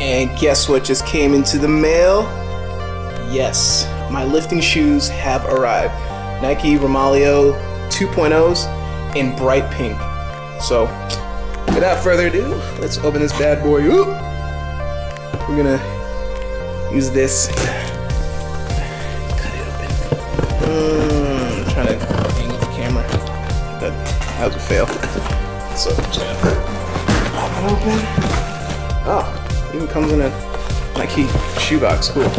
And guess what just came into the mail? Yes, my lifting shoes have arrived. Nike Romaleo 2.0s in bright pink. So, without further ado, let's open this bad boy. Ooh. We're gonna use this. Cut it open. I'm trying to angle the camera. That was a fail. So, just gonna pop it open. Oh, it even comes in a Nike shoebox. Cool.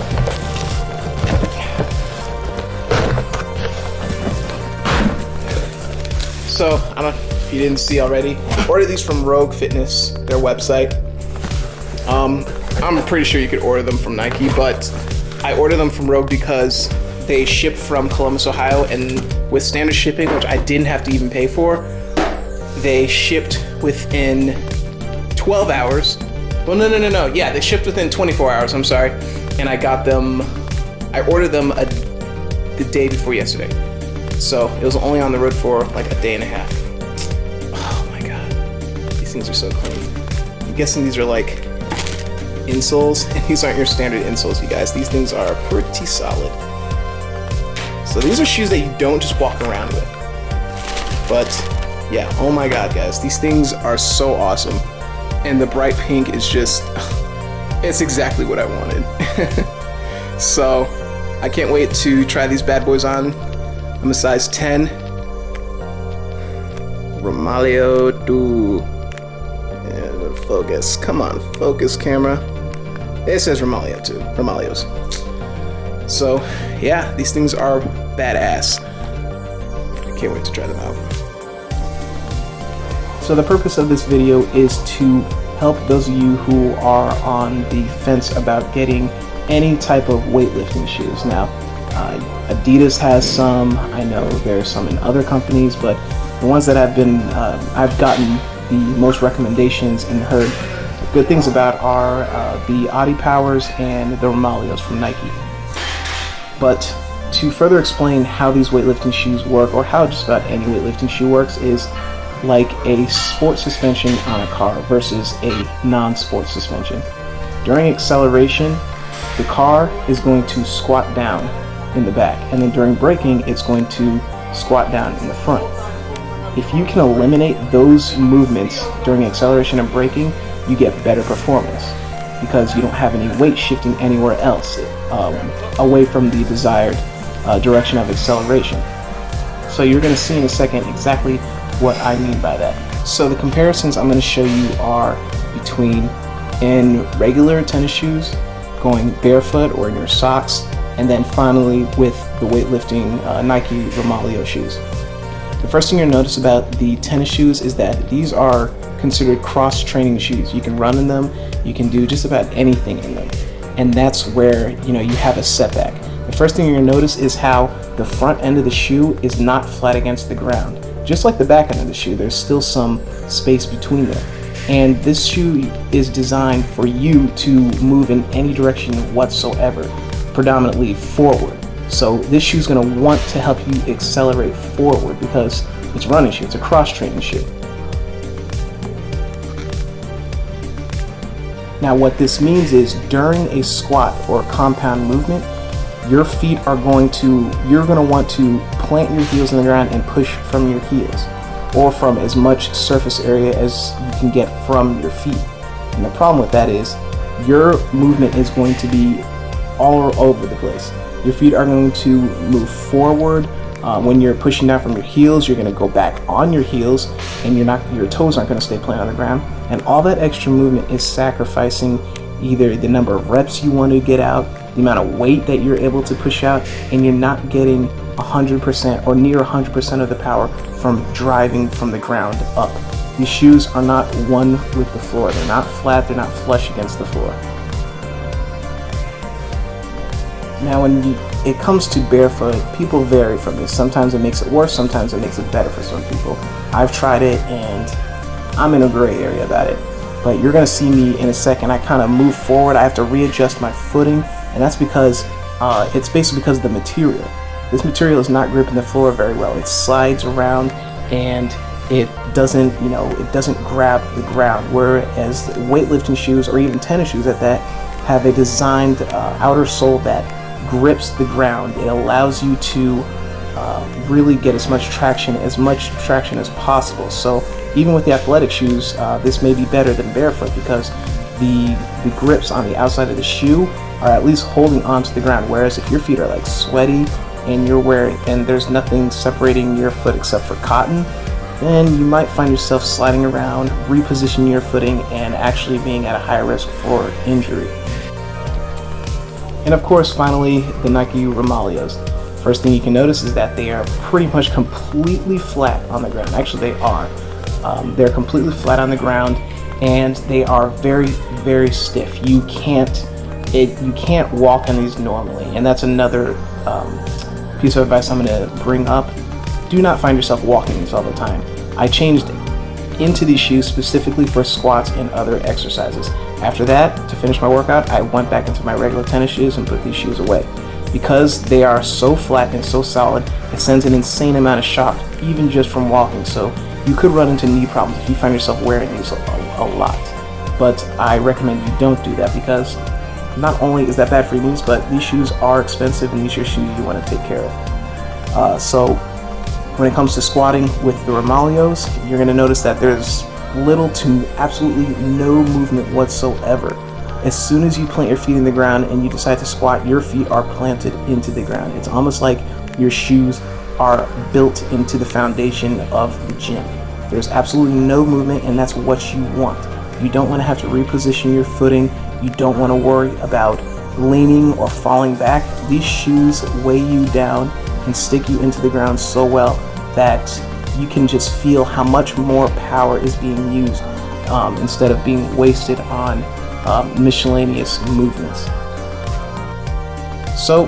So, I don't know if you didn't see already, order these from Rogue Fitness, their website. I'm pretty sure you could order them from Nike, but I ordered them from Rogue because they ship from Columbus, Ohio, and with standard shipping, which I didn't have to even pay for, they shipped within 12 hours. Well, no. Yeah, they shipped within 24 hours, I'm sorry. And I got them, I ordered them the day before yesterday. So it was only on the road for like a day and a half. Oh my God, these things are so clean. I'm guessing these are like insoles, and these aren't your standard insoles, you guys. These things are pretty solid. So these are shoes that you don't just walk around with. But yeah, oh my God, guys, these things are so awesome. And the bright pink is just, it's exactly what I wanted. So I can't wait to try these bad boys on. I'm a size 10. Romaleo do. And focus. Come on, focus camera. It says Romaleo too. Romaleos. So yeah, these things are badass. I can't wait to try them out. So the purpose of this video is to help those of you who are on the fence about getting any type of weightlifting shoes. Now, Adidas has some. I know there's some in other companies, but the ones that I've gotten the most recommendations and heard good things about are the AdiPowers and the Romaleos from Nike. But to further explain how these weightlifting shoes work, or how just about any weightlifting shoe works, is like a sports suspension on a car versus a non-sport suspension. During acceleration, the car is going to squat down in the back, and then during braking, it's going to squat down in the front. If you can eliminate those movements during acceleration and braking, you get better performance because you don't have any weight shifting anywhere else away from the desired direction of acceleration. So you're going to see in a second exactly what I mean by that. So the comparisons I'm going to show you are between in regular tennis shoes, going barefoot or in your socks, and then finally with the weightlifting Nike Romaleo shoes. The first thing you'll notice about the tennis shoes is that these are considered cross-training shoes. You can run in them, you can do just about anything in them, and that's where you have a setback. The first thing you're going to notice is how the front end of the shoe is not flat against the ground. Just like the back end of the shoe, there's still some space between them. And this shoe is designed for you to move in any direction whatsoever, predominantly forward. So this shoe is going to want to help you accelerate forward because it's a running shoe, it's a cross-training shoe. Now what this means is during a squat or compound movement, your feet are you're going to want to plant your heels in the ground and push from your heels, or from as much surface area as you can get from your feet. And the problem with that is your movement is going to be all over the place. Your feet are going to move forward. When you're pushing down from your heels, you're going to go back on your heels, and your toes aren't going to stay planted on the ground. And all that extra movement is sacrificing either the number of reps you want to get out, the amount of weight that you're able to push out, and you're not getting 100% or near 100% of the power from driving from the ground up. These shoes are not one with the floor. They're not flat, they're not flush against the floor. Now when it comes to barefoot, people vary from this. Sometimes it makes it worse, sometimes it makes it better for some people. I've tried it and I'm in a gray area about it. But you're gonna see me in a second, I kind of move forward, I have to readjust my footing, and that's because it's basically because of the material. This material is not gripping the floor very well. It slides around and doesn't, it doesn't grab the ground, whereas weightlifting shoes, or even tennis shoes at that, have a designed outer sole that grips the ground. It allows you to really get as much traction as possible. So even with the athletic shoes, this may be better than barefoot, because the grips on the outside of the shoe are at least holding onto the ground, whereas if your feet are like sweaty and there's nothing separating your foot except for cotton, then you might find yourself sliding around, repositioning your footing, and actually being at a higher risk for injury. And of course, finally, the Nike Romaleos. First thing you can notice is that they are pretty much completely flat on the ground. Actually, they are. They're completely flat on the ground, and they are very, very stiff. You can't walk on these normally, and that's another piece of advice I'm going to bring up. Do not find yourself walking these all the time. I changed into these shoes specifically for squats and other exercises. After that, to finish my workout, I went back into my regular tennis shoes and put these shoes away. Because they are so flat and so solid, it sends an insane amount of shock, even just from walking. So you could run into knee problems if you find yourself wearing these a lot. But I recommend you don't do that, because not only is that bad for your knees, but these shoes are expensive, and these are shoes you want to take care of. So when it comes to squatting with the Romaleos, you're going to notice that there's little to absolutely no movement whatsoever. As soon as you plant your feet in the ground and you decide to squat, your feet are planted into the ground. It's almost like your shoes are built into the foundation of the gym. There's absolutely no movement, and that's what you want. You don't want to have to reposition your footing. You don't want to worry about leaning or falling back. These shoes weigh you down and stick you into the ground so well that you can just feel how much more power is being used instead of being wasted on miscellaneous movements. So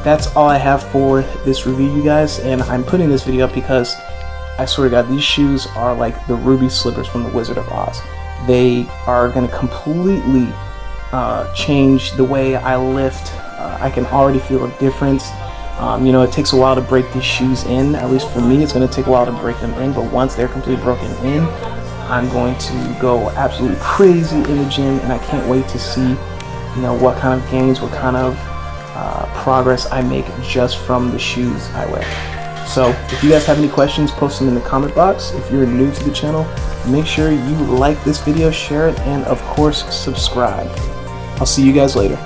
that's all I have for this review, you guys, and I'm putting this video up because I swear to God, these shoes are like the ruby slippers from the Wizard of Oz. They are going to completely change the way I lift. I can already feel a difference. It takes a while to break these shoes in. At least for me, it's going to take a while to break them in, but once they're completely broken in, I'm going to go absolutely crazy in the gym, and I can't wait to see, what kind of gains, what kind of progress I make just from the shoes I wear. So if you guys have any questions, post them in the comment box. If you're new to the channel, make sure you like this video, share it, and of course, subscribe. I'll see you guys later.